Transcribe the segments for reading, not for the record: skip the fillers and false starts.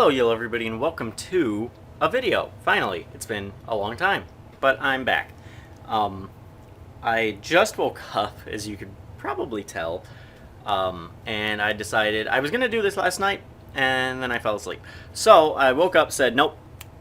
Hello, yellow everybody, and welcome to a video. Finally, it's been a long time, but I'm back. I just woke up, as you could probably tell, and I decided I was gonna do this last night, and then I fell asleep. So I woke up, said, nope,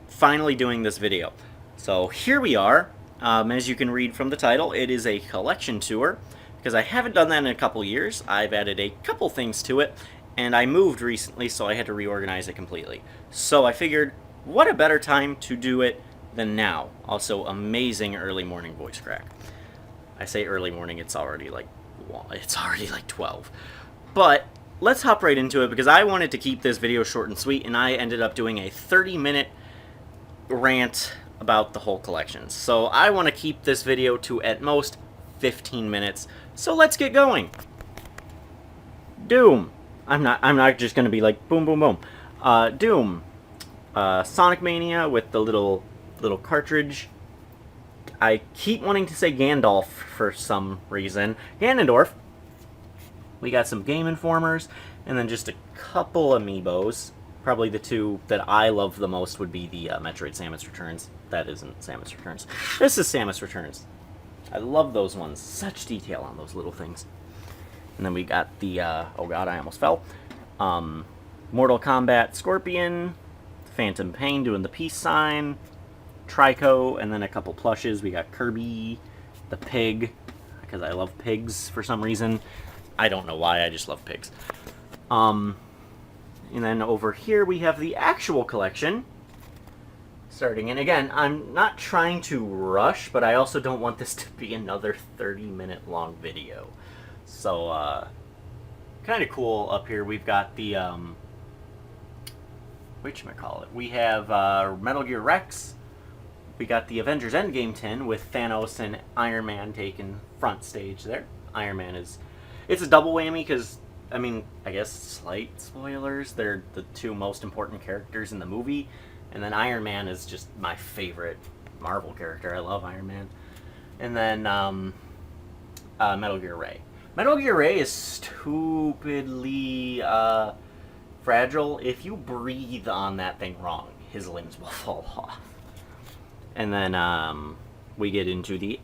finally doing this video. So here we are. As you can read from the title, it is a collection tour, because I haven't done that in a couple years. I've added a couple things to it, and I moved recently, so I had to reorganize it completely. So I figured, what a better time to do it than now. Also, amazing early morning voice crack. I say early morning, it's already like 12. But let's hop right into it, because I wanted to keep this video short and sweet, and I ended up doing a 30-minute rant about the whole collection. So I want to keep this video to at most 15 minutes. So let's get going. Doom. I'm not just gonna be like boom boom boom. Doom. Sonic Mania with the little cartridge. I keep wanting to say Gandalf for some reason. Ganondorf. We got some Game Informers, and then just a couple amiibos. Probably the two that I love the most would be the Metroid Samus Returns. That isn't Samus Returns. This is Samus Returns. I love those ones. Such detail on those little things. And then we got the, oh god, I almost fell. Mortal Kombat Scorpion, Phantom Pain doing the peace sign, Trico, and then a couple plushes. We got Kirby, the pig, because I love pigs for some reason. I don't know why, I just love pigs. And then over here we have the actual collection. Starting, and again, I'm not trying to rush, but I also don't want this to be another 30-minute long video. So, kind of cool up here. We've got the, whatchamacallit? We have Metal Gear Rex. We got the Avengers Endgame tin with Thanos and Iron Man taking front stage there. Iron Man is, it's a double whammy because, I mean, I guess slight spoilers. They're the two most important characters in the movie. And then Iron Man is just my favorite Marvel character. I love Iron Man. And then Metal Gear Ray. Metal Gear Ray is stupidly fragile. If you breathe on that thing wrong, his limbs will fall off. And then we get into the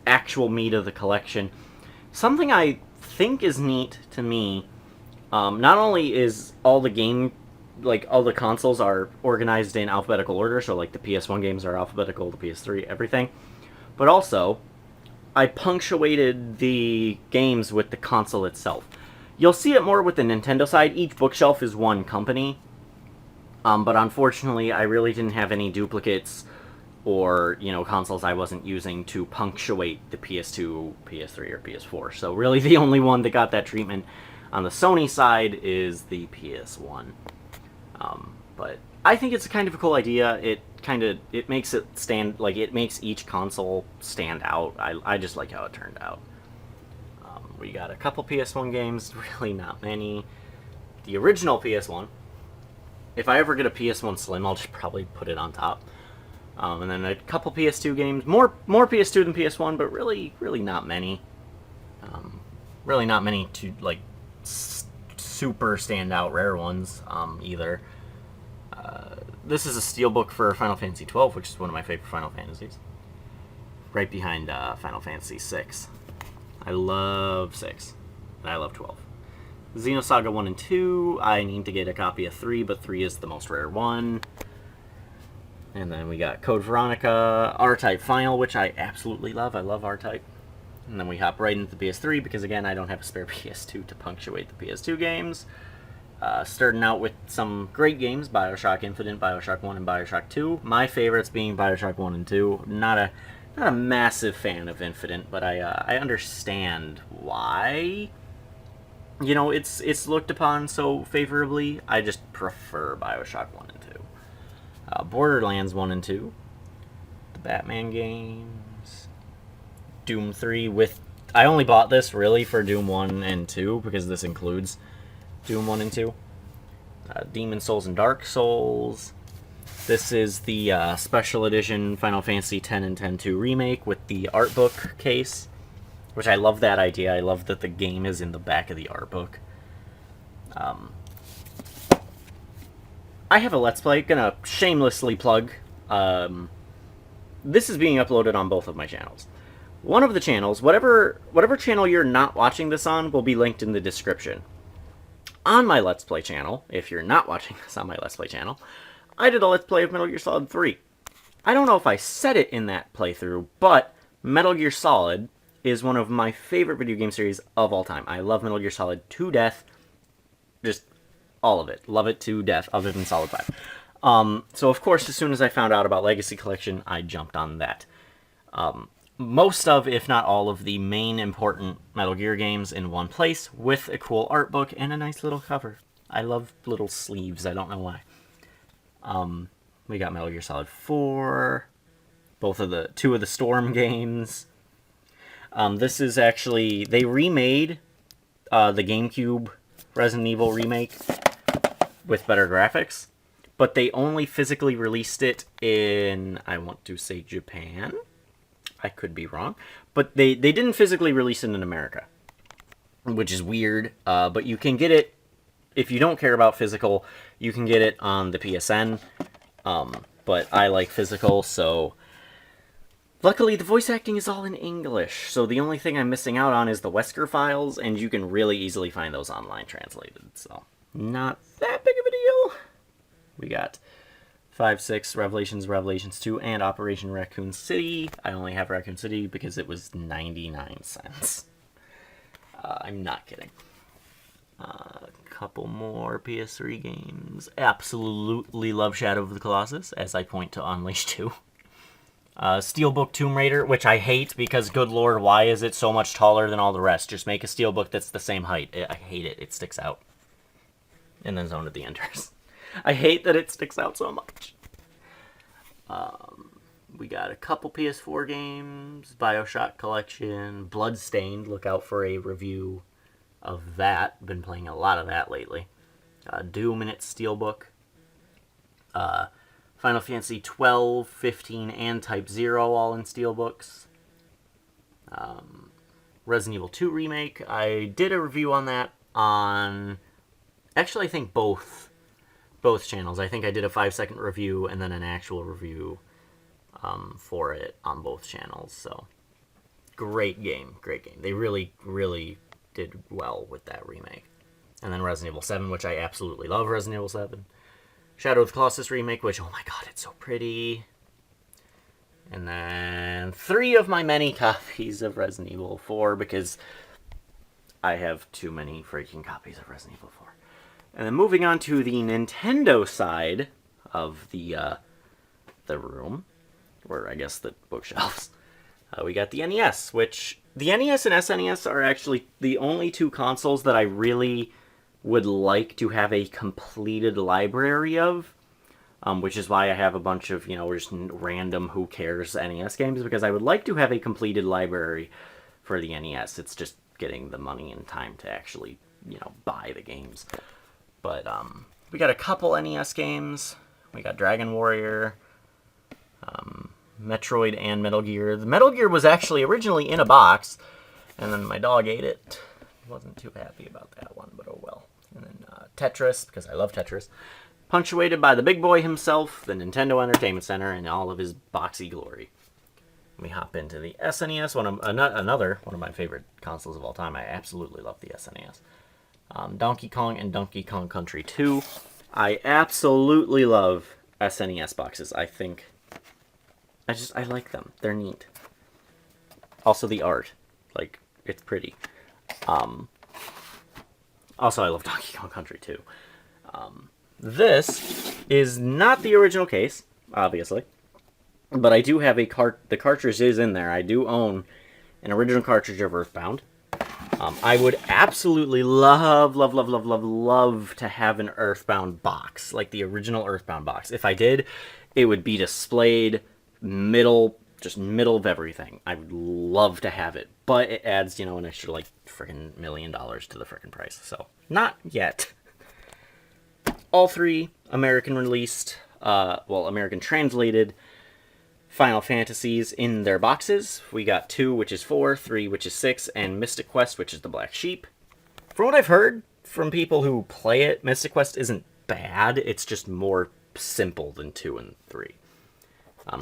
actual meat of the collection. Something I think is neat to me, not only is all the consoles are organized in alphabetical order, so like the PS1 games are alphabetical, the PS3, everything, but also I punctuated the games with the console itself. You'll see it more with the Nintendo side. Each bookshelf is one company. But unfortunately, I really didn't have any duplicates or, consoles I wasn't using to punctuate the PS2, PS3, or PS4. So really the only one that got that treatment on the Sony side is the PS1. But I think it's kind of a cool idea. It makes it stand, it makes each console stand out. I just like how it turned out. We got a couple PS1 games, really not many. The original PS1. If I ever get a PS1 Slim, I'll just probably put it on top. And then a couple PS2 games, more PS2 than PS1, but really not many. Really not many to super standout rare ones either. This is a steelbook for Final Fantasy XII, which is one of my favorite Final Fantasies. Right behind Final Fantasy VI. I love 6, and I love 12. Xenosaga 1 and 2, I need to get a copy of 3, but 3 is the most rare one. And then we got Code Veronica, R-Type Final, which I absolutely love. I love R-Type. And then we hop right into the PS3, because again, I don't have a spare PS2 to punctuate the PS2 games. Starting out with some great games, Bioshock Infinite, Bioshock 1, and Bioshock 2. My favorites being Bioshock 1 and 2. Not a massive fan of Infinite, but I understand why. It's looked upon so favorably. I just prefer Bioshock 1 and 2. Borderlands 1 and 2. The Batman games. Doom 3 with... I only bought this, really, for Doom 1 and 2, because this includes Doom 1 and 2. Demon Souls and Dark Souls. This is the special edition Final Fantasy X and X-2 remake with the art book case, which I love that idea. I love that the game is in the back of the art book. I have a Let's Play, gonna shamelessly plug. This is being uploaded on both of my channels. One of the channels, whatever channel you're not watching this on, will be linked in the description. On my Let's Play channel, if you're not watching this on my Let's Play channel, I did a Let's Play of Metal Gear Solid 3. I don't know if I said it in that playthrough, but Metal Gear Solid is one of my favorite video game series of all time. I love Metal Gear Solid to death. Just all of it. Love it to death, other than Solid 5. So, of course, as soon as I found out about Legacy Collection, I jumped on that. Most of, if not all of, the main important Metal Gear games in one place, with a cool art book and a nice little cover. I love little sleeves, I don't know why. We got Metal Gear Solid 4, two of the Storm games. This is actually, they remade the GameCube Resident Evil remake with better graphics, but they only physically released it in, I want to say, Japan? I could be wrong. But they didn't physically release it in America, which is weird, but you can get it, if you don't care about physical, you can get it on the PSN, but I like physical, so luckily the voice acting is all in English, so the only thing I'm missing out on is the Wesker files, and you can really easily find those online translated, so not that big of a deal. We got 5, 6, Revelations, Revelations 2, and Operation Raccoon City. I only have Raccoon City because it was 99 cents. I'm not kidding. A couple more PS3 games. Absolutely love Shadow of the Colossus, as I point to Unleashed 2. Steelbook Tomb Raider, which I hate because, good lord, why is it so much taller than all the rest? Just make a Steelbook that's the same height. I hate it. It sticks out. And then Zone of the Enders. I hate that it sticks out so much. We got a couple PS4 games, BioShock Collection, Bloodstained. Look out for a review of that. Been playing a lot of that lately. Doom in its Steelbook. Final Fantasy 12, 15, and Type 0 all in Steelbooks. Resident Evil 2 Remake. I did a review on that on, actually I think both channels. I think I did a 5-second review and then an actual review for it on both channels. So, great game. They really, really did well with that remake. And then Resident Evil 7, which I absolutely love Resident Evil 7. Shadow of the Colossus remake, which, oh my god, it's so pretty. And then 3 of my many copies of Resident Evil 4, because I have too many freaking copies of Resident Evil 4. And then moving on to the Nintendo side of the room, or I guess the bookshelves, we got the NES, which the NES and SNES are actually the only 2 consoles that I really would like to have a completed library of, which is why I have a bunch of, just random who cares NES games, because I would like to have a completed library for the NES. It's just getting the money and time to actually, buy the games. But we got a couple NES games. We got Dragon Warrior, Metroid, and Metal Gear. The Metal Gear was actually originally in a box, and then my dog ate it. Wasn't too happy about that one, but oh well. And then Tetris, because I love Tetris. Punctuated by the big boy himself, the Nintendo Entertainment Center, in all of his boxy glory. We hop into the SNES, another one of my favorite consoles of all time. I absolutely love the SNES. Donkey Kong and Donkey Kong Country 2. I absolutely love SNES boxes. I like them. They're neat. Also the art. It's pretty. Also, I love Donkey Kong Country 2. This is not the original case, obviously. But I do have the cartridge is in there. I do own an original cartridge of Earthbound. I would absolutely love to have an Earthbound box, like the original Earthbound box. If I did, it would be displayed middle of everything. I would love to have it, but it adds, an extra, freaking $1 million to the freaking price. So, not yet. All 3 American released, American translated Final Fantasies in their boxes. We got 2, which is 4, 3, which is 6, and Mystic Quest, which is the Black Sheep. From what I've heard from people who play it, Mystic Quest isn't bad. It's just more simple than 2 and 3.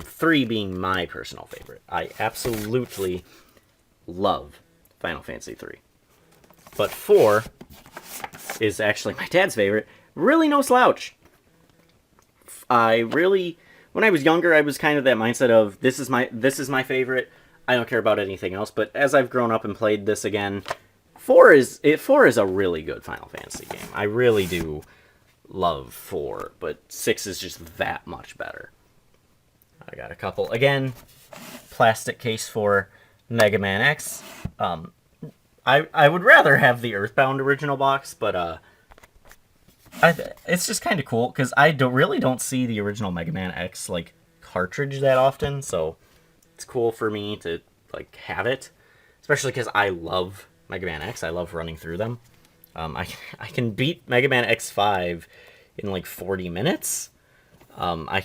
3 being my personal favorite. I absolutely love Final Fantasy 3. But 4 is actually my dad's favorite. Really no slouch. When I was younger, I was kind of that mindset of this is my favorite. I don't care about anything else. But as I've grown up and played this again, 4 is a really good Final Fantasy game. I really do love 4, but 6 is just that much better. I got a couple again. Plastic case for Mega Man X. I would rather have the Earthbound original box, but it's just kind of cool because I really don't see the original Mega Man X like cartridge that often, so it's cool for me to like have it, especially because I love Mega Man X. I love running through them. I can beat Mega Man X5 in like 40 minutes. I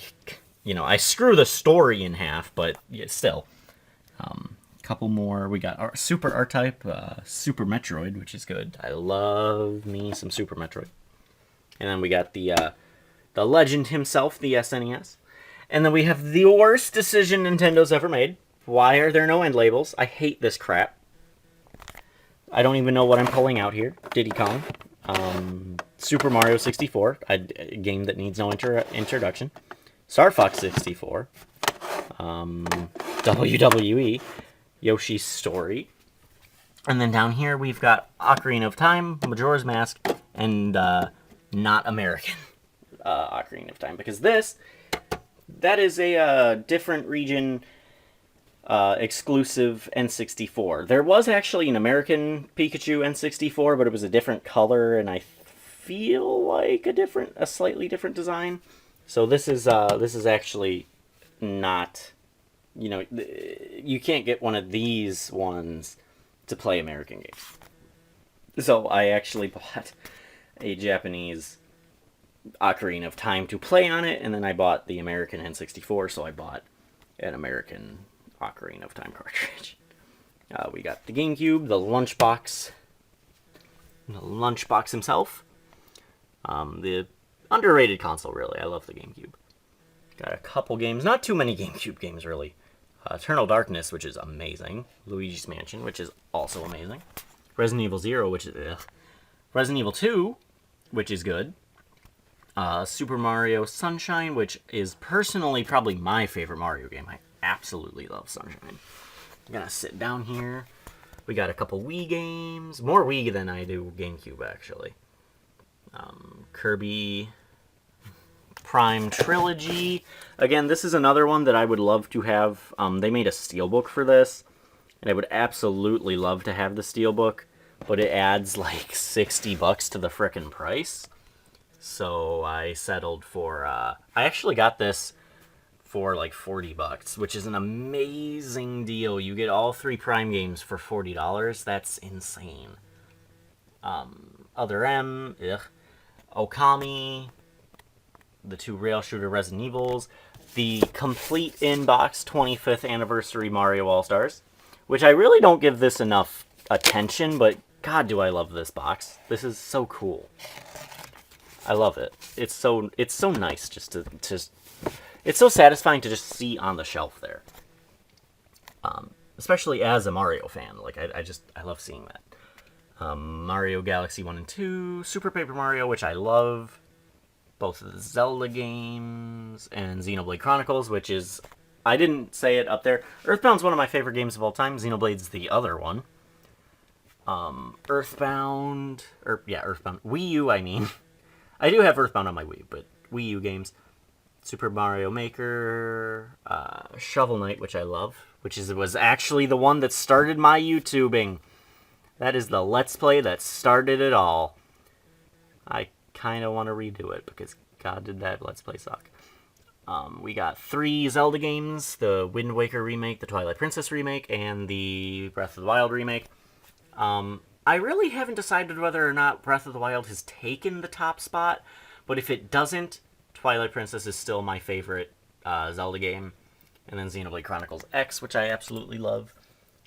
screw the story in half, but yeah, still. Couple more. We got our Super R-Type, Super Metroid, which is good. I love me some Super Metroid. And then we got the legend himself, the SNES. And then we have the worst decision Nintendo's ever made. Why are there no end labels? I hate this crap. I don't even know what I'm pulling out here. Diddy Kong. Super Mario 64, a game that needs no introduction. Star Fox 64. WWE. Yoshi's Story. And then down here we've got Ocarina of Time, Majora's Mask, and not American Ocarina of Time. Because that is a different region exclusive N64. There was actually an American Pikachu N64, but it was a different color, and I feel like a slightly different design. So this is actually not, you can't get one of these ones to play American games. So I actually bought a Japanese Ocarina of Time to play on it, and then I bought the American N64, so I bought an American Ocarina of Time cartridge. We got the GameCube, the Lunchbox himself. The underrated console, really. I love the GameCube. Got a couple games, not too many GameCube games, really. Eternal Darkness, which is amazing. Luigi's Mansion, which is also amazing. Resident Evil 0, which is Resident Evil 2, which is good. Super Mario Sunshine, which is personally probably my favorite Mario game. I absolutely love Sunshine. I'm gonna sit down here. We got a couple Wii games. More Wii than I do GameCube, actually. Kirby Prime Trilogy. Again, this is another one that I would love to have. They made a steelbook for this, and I would absolutely love to have the steelbook, but it adds like $60 to the frickin' price. So I settled for, I actually got this for like $40, which is an amazing deal. You get all 3 Prime games for $40. That's insane. Other M, Okami, the 2 rail shooter Resident Evils, the complete in-box 25th anniversary Mario All-Stars, which I really don't give this enough attention, but God, do I love this box. This is so cool. I love it. It's so nice just to it's so satisfying to just see on the shelf there. Especially as a Mario fan, like I love seeing that. Mario Galaxy 1 and 2, Super Paper Mario, which I love, both of the Zelda games, and Xenoblade Chronicles, which is, I didn't say it up there. Earthbound's one of my favorite games of all time. Xenoblade's the other one. Earthbound. Wii U, I mean. I do have Earthbound on my Wii, but Wii U games. Super Mario Maker, Shovel Knight, which I love, was actually the one that started my YouTubing. That is the Let's Play that started it all. I kind of want to redo it, because God, did that Let's Play suck. We got 3 Zelda games, the Wind Waker remake, the Twilight Princess remake, and the Breath of the Wild remake. I really haven't decided whether or not Breath of the Wild has taken the top spot, but if it doesn't, Twilight Princess is still my favorite Zelda game. And then Xenoblade Chronicles X, which I absolutely love.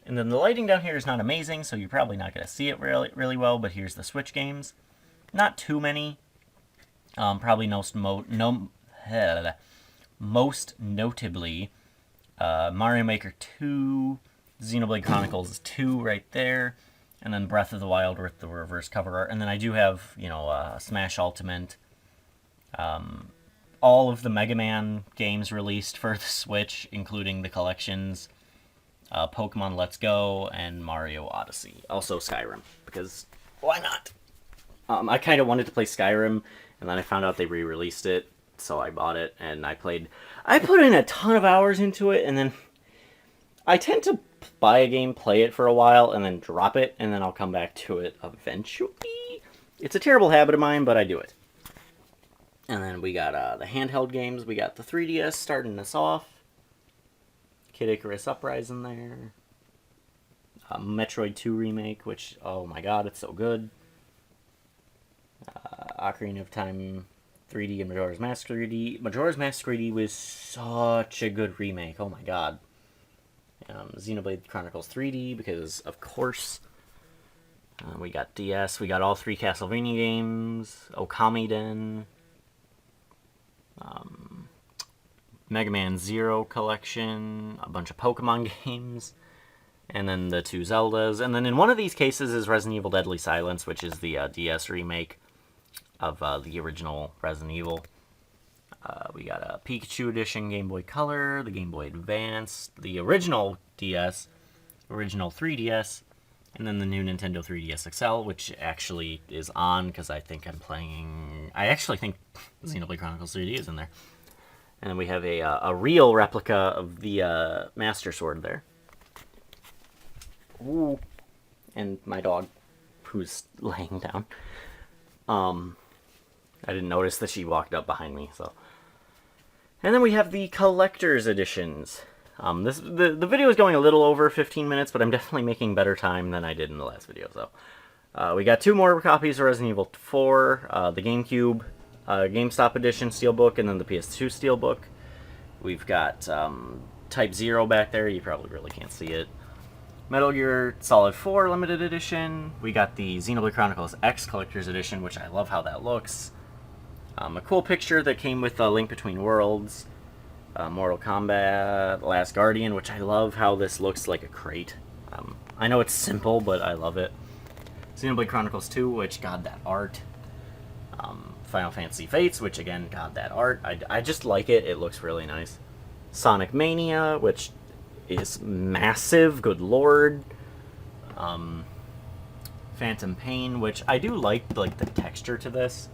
And then the lighting down here is not amazing, so you're probably not going to see it really well, but here's the Switch games. Not too many. Probably most notably, Mario Maker 2, Xenoblade Chronicles 2 right there, and then Breath of the Wild with the reverse cover art. And then I do have, Smash Ultimate, all of the Mega Man games released for the Switch, including the collections, Pokemon Let's Go, and Mario Odyssey. Also Skyrim, because why not? I kind of wanted to play Skyrim, and then I found out they re-released it, so I bought it, and I played. I put in a ton of hours into it, and then I tend to buy a game, play it for a while, and then drop it, and then I'll come back to it eventually. It's a terrible habit of mine, but I do it. And then we got the handheld games. We got the 3DS starting us off. Kid Icarus Uprising there. Metroid 2 remake, which, oh my god, it's so good. Ocarina of Time 3D and Majora's Mask 3D. Majora's Mask 3D was such a good remake. Oh my god. Xenoblade Chronicles 3D, because of course. We got DS. We got all 3 Castlevania games. Okamiden. Mega Man Zero collection. A bunch of Pokemon games. And then the 2 Zeldas. And then in one of these cases is Resident Evil Deadly Silence, which is the DS remake of the original Resident Evil. We got a Pikachu Edition Game Boy Color, the Game Boy Advance, the original DS, original 3DS, and then the new Nintendo 3DS XL, which actually is on because I think I'm playing. I actually think Xenoblade Chronicles 3D is in there. And then we have a real replica of the Master Sword there. Ooh. And my dog, who's laying down. I didn't notice that she walked up behind me, so. And then we have the collector's editions. The video is going a little over 15 minutes, but I'm definitely making better time than I did in the last video, so. We got 2 more copies of Resident Evil 4, the GameCube GameStop edition Steelbook, and then the PS2 Steelbook. We've got Type 0 back there, you probably really can't see it. Metal Gear Solid 4 Limited Edition. We got the Xenoblade Chronicles X Collector's Edition, which I love how that looks. A cool picture that came with Link Between Worlds. Mortal Kombat Last Guardian, which I love how this looks like a crate. I know it's simple, but I love it. Xenoblade Chronicles 2, which, god, that art. Final Fantasy Fates, which, again, god, that art. I just like it. It looks really nice. Sonic Mania, which is massive, good lord. Phantom Pain, which I do like the texture to this.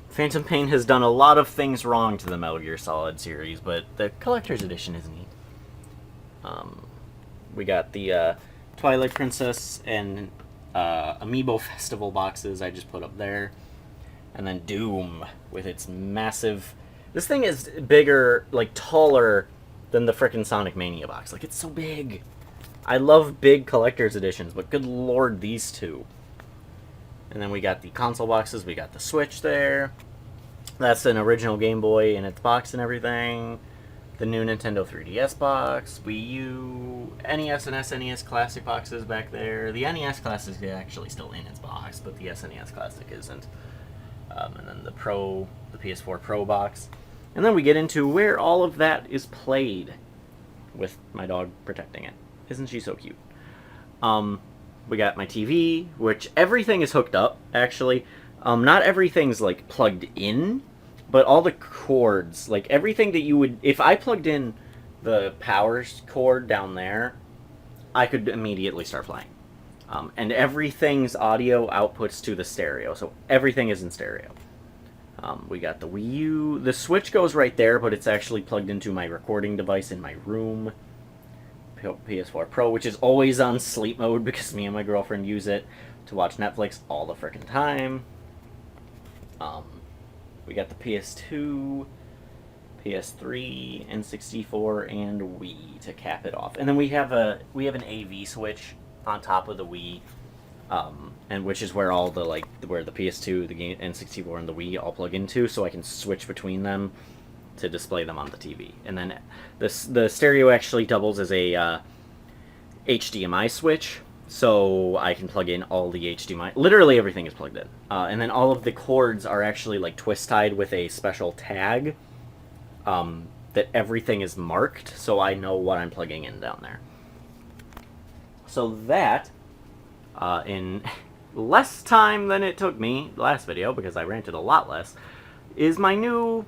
Phantom Pain has done a lot of things wrong to the Metal Gear Solid series, but the collector's edition is neat. We got the Twilight Princess and Amiibo Festival boxes I just put up there. And then Doom with its massive... This thing is bigger, taller than the frickin' Sonic Mania box. It's so big. I love big collector's editions, but good lord, these two. And then we got the console boxes. We got the Switch there. That's an original Game Boy in its box and everything. The new Nintendo 3DS box. Wii U. NES and SNES Classic boxes back there. The NES Classic is actually still in its box, but the SNES Classic isn't. And then the PS4 Pro box. And then we get into where all of that is played, with my dog protecting it. Isn't she so cute? We got my TV, which everything is hooked up, actually. Not everything's, plugged in, but all the cords, everything that you would... If I plugged in the power cord down there, I could immediately start playing. And everything's audio outputs to the stereo, so everything is in stereo. We got the Wii U. The Switch goes right there, but it's actually plugged into my recording device in my room. PS4 Pro, which is always on sleep mode because me and my girlfriend use it to watch Netflix all the frickin' time. We got the PS2, PS3, N64, and Wii to cap it off. And then we have an AV switch on top of the Wii, and which is where all the where the PS2, the N64, and the Wii all plug into, so I can switch between them to display them on the TV. And then the stereo actually doubles as a HDMI switch, So I can plug in all the HDMI. Literally everything is plugged in. And then all of the cords are actually like twist tied with a special tag that everything is marked, so I know what I'm plugging in down there. So that, in less time than it took me last video, because I ranted a lot less, is my new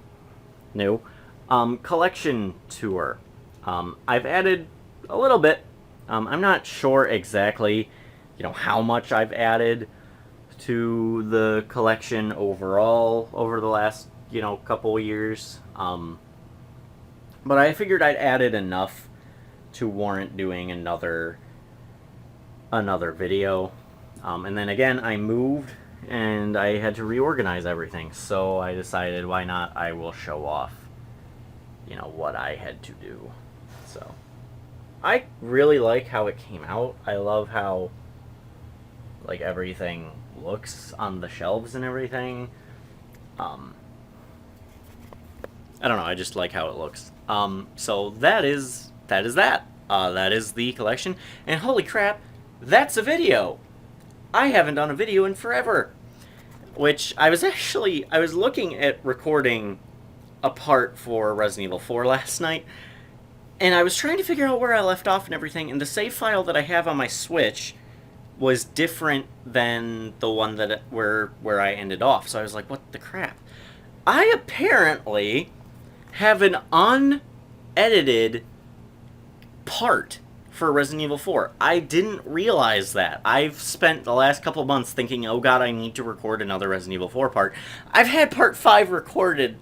collection tour. I've added a little bit. I'm not sure exactly, how much I've added to the collection overall over the last, couple years. But I figured I'd added enough to warrant doing another video. And then again, I moved and I had to reorganize everything. So I decided, why not? I will show off, what I had to do. So I really like how it came out. I love how, like, everything looks on the shelves and everything. I don't know. I just like how it looks. So that is that. That is the collection. And holy crap, that's a video. I haven't done a video in forever. Which I was looking at recording a part for Resident Evil 4 last night, and I was trying to figure out where I left off and everything, and the save file that I have on my Switch was different than the one that where I ended off. So I was like, what the crap? I apparently have an unedited part for Resident Evil 4. I didn't realize that. I've spent the last couple months thinking, oh god, I need to record another Resident Evil 4 part. I've had part 5 recorded.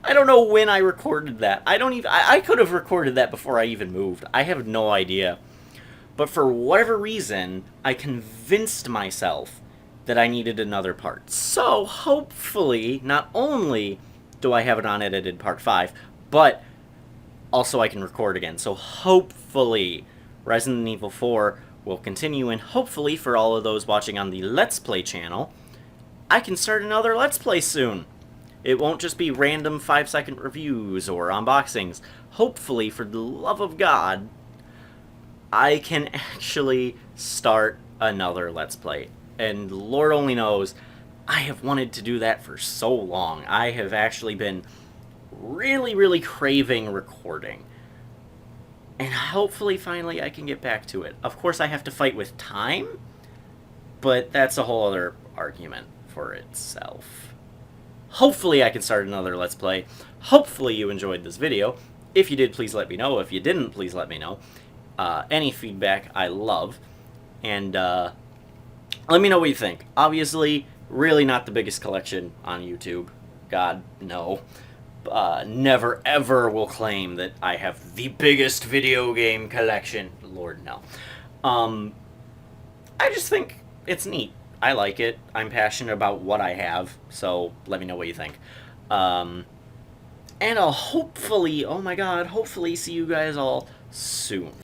I don't know when I recorded that. I could have recorded that before I even moved. I have no idea. But for whatever reason, I convinced myself that I needed another part. So hopefully, not only do I have an unedited part 5, but also I can record again. So hopefully Resident Evil 4 will continue, and hopefully for all of those watching on the Let's Play channel, I can start another Let's Play soon. It won't just be random 5-second reviews or unboxings. Hopefully, for the love of God, I can actually start another Let's Play. And Lord only knows, I have wanted to do that for so long. I have actually been really, really craving recording. And hopefully, finally, I can get back to it. Of course, I have to fight with time, but that's a whole other argument for itself. Hopefully, I can start another Let's Play. Hopefully, you enjoyed this video. If you did, please let me know. If you didn't, please let me know. Any feedback, I love. And let me know what you think. Obviously, really not the biggest collection on YouTube. God, no. Never, ever will claim that I have the biggest video game collection. Lord, no. I just think it's neat. I like it. I'm passionate about what I have, so let me know what you think. And I'll hopefully, oh my god, hopefully see you guys all soon.